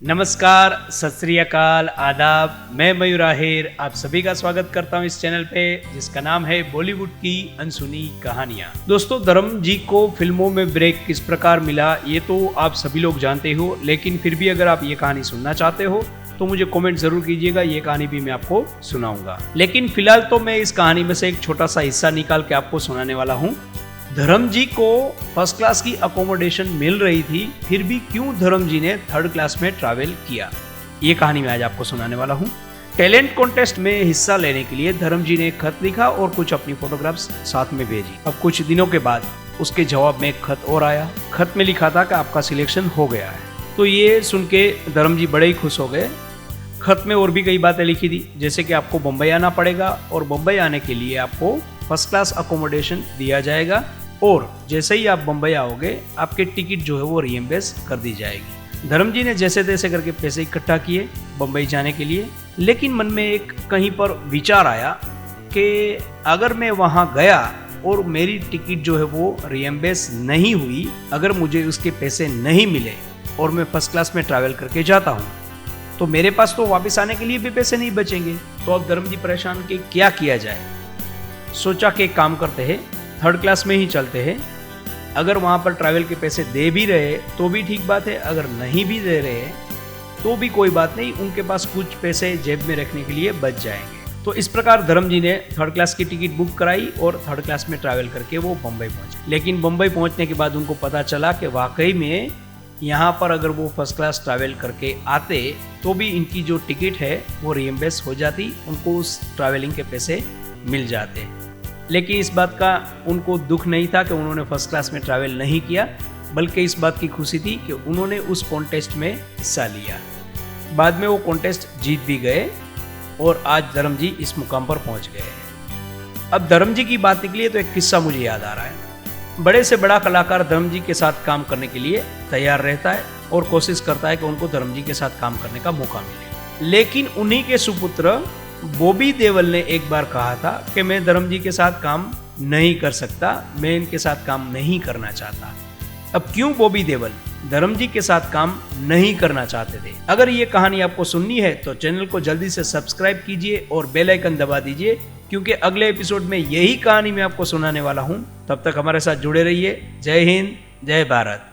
नमस्कार, सत श्री अकाल, आदाब। मैं मयूर आहिर आप सभी का स्वागत करता हूं इस चैनल पे जिसका नाम है बॉलीवुड की अनसुनी कहानियां। दोस्तों, धर्म जी को फिल्मों में ब्रेक किस प्रकार मिला ये तो आप सभी लोग जानते हो, लेकिन फिर भी अगर आप ये कहानी सुनना चाहते हो तो मुझे कमेंट जरूर कीजिएगा, ये कहानी भी मैं आपको सुनाऊंगा। लेकिन फिलहाल तो मैं इस कहानी में से एक छोटा सा हिस्सा निकाल के आपको सुनाने वाला हूँ। धर्म जी को फर्स्ट क्लास की अकोमोडेशन मिल रही थी, फिर भी क्यों धर्म जी ने थर्ड क्लास में ट्रैवल किया, ये कहानी मैं आज आपको सुनाने वाला हूँ। टैलेंट कॉन्टेस्ट में हिस्सा लेने के लिए धर्म जी ने एक खत लिखा और कुछ अपनी फोटोग्राफ्स साथ में भेजी। अब कुछ दिनों के बाद उसके जवाब में एक खत और आया। खत में लिखा था कि आपका सिलेक्शन हो गया है। तो ये सुन के धर्म जी बड़े ही खुश हो गए। खत में और भी कई बातें लिखी थी, जैसे कि आपको बम्बई आना पड़ेगा और बम्बई आने के लिए आपको फर्स्ट क्लास अकोमोडेशन दिया जाएगा और जैसे ही आप बम्बई आओगे आपके टिकट जो है वो रीइंबर्स कर दी जाएगी। धर्म जी ने जैसे तैसे करके पैसे इकट्ठा किए बम्बई जाने के लिए, लेकिन मन में एक कहीं पर विचार आया कि अगर मैं वहां गया और मेरी टिकट जो है वो रीइंबर्स नहीं हुई, अगर मुझे उसके पैसे नहीं मिले और मैं फर्स्ट क्लास में ट्रैवल करके जाता हूँ तो मेरे पास तो वापस आने के लिए भी पैसे नहीं बचेंगे। तो अब धर्म जी परेशान कि क्या किया जाए। सोचा कि एक काम करते हैं, थर्ड क्लास में ही चलते हैं। अगर वहाँ पर ट्रैवल के पैसे दे भी रहे तो भी ठीक बात है, अगर नहीं भी दे रहे तो भी कोई बात नहीं, उनके पास कुछ पैसे जेब में रखने के लिए बच जाएंगे। तो इस प्रकार धर्म जी ने थर्ड क्लास की टिकट बुक कराई और थर्ड क्लास में ट्रैवल करके वो बम्बई पहुंचे। लेकिन बम्बई पहुंचने के बाद उनको पता चला कि वाकई में यहाँ पर अगर वो फर्स्ट क्लास ट्रैवल करके आते तो भी इनकी जो टिकट है वो रीइंबर्स हो जाती, उनको उस ट्रैवलिंग के पैसे मिल जाते। लेकिन इस बात का उनको दुख नहीं था कि उन्होंने फर्स्ट क्लास में ट्रैवल नहीं किया, बल्कि इस बात की खुशी थी कि उन्होंने उस कॉन्टेस्ट में हिस्सा लिया। बाद में वो कॉन्टेस्ट जीत भी गए और आज धर्म जी इस मुकाम पर पहुंच गए। अब धर्म जी की बात निकली है तो एक किस्सा मुझे याद आ रहा है। बड़े से बड़ा कलाकार धर्म जी के साथ काम करने के लिए तैयार रहता है और कोशिश करता है कि उनको धर्म जी के साथ काम करने का मौका मिले। लेकिन उन्हीं के सुपुत्र बॉबी देओल ने एक बार कहा था कि मैं धर्म जी के साथ काम नहीं कर सकता, मैं इनके साथ काम नहीं करना चाहता। अब क्यों बॉबी देओल धर्म जी के साथ काम नहीं करना चाहते थे? अगर ये कहानी आपको सुननी है तो चैनल को जल्दी से सब्सक्राइब कीजिए और बेल आइकन दबा दीजिए, क्योंकि अगले एपिसोड में यही कहानी मैं आपको सुनाने वाला हूं। तब तक हमारे साथ जुड़े रहिए। जय हिंद, जय भारत।